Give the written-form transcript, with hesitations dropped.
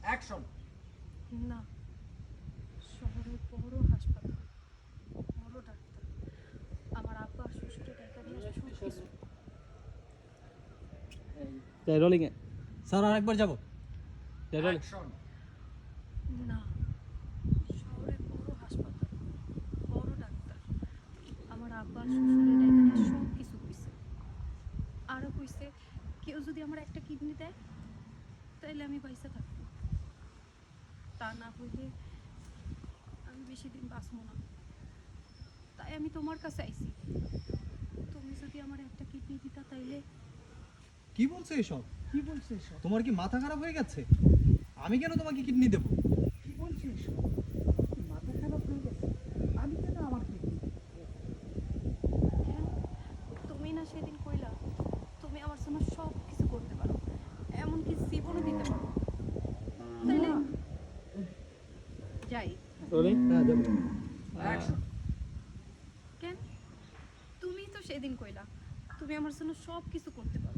Action. না, শহরে বড় হাসপাতাল, বড় ডাক্তার, আমার আব্বা শ্বশুরে টাকা নিয়ে সব কিছু। তাই রোলিং এ স্যার আরেকবার যাব। তাই রোলিং অ্যাকশন। না, শহরে বড় হাসপাতাল, বড় ডাক্তার, আমার আব্বা শ্বশুরে টাকা নিয়ে সব কিছু কইছে। আরও কইছে কেউ যদি আমার একটা কিডনি দেয় তাইলে আমি পয়সা থাকবো, তা না হইলে আমি বেশি দিন বাঁচবো না। তাই আমি তোমার কাছে আইছি, তুমি যদি আমার একটা কিডনি দিতা তাইলে। কি বলছো এসব? কি বলছো এসব? তোমার কি মাথা খারাপ হয়ে গেছে? আমি কেন তোমাকে কিডনি দেব? কি বলছো এসব? মাথা খারাপ হয়ে গেছে? আমি কেন আমার কিডনি? কেন? তুমি না সেদিন কইলা তুমি আমার জন্য সব কিছু করতে পারো, এমনকি জীবনও দিতে পারো। তাইলে যাই। রোলিং হ্যাঁ যাব। অ্যাকশন। কেন? তুমি তো সেদিন কইলা তুমি আমার জন্য সব কিছু করতে পারো,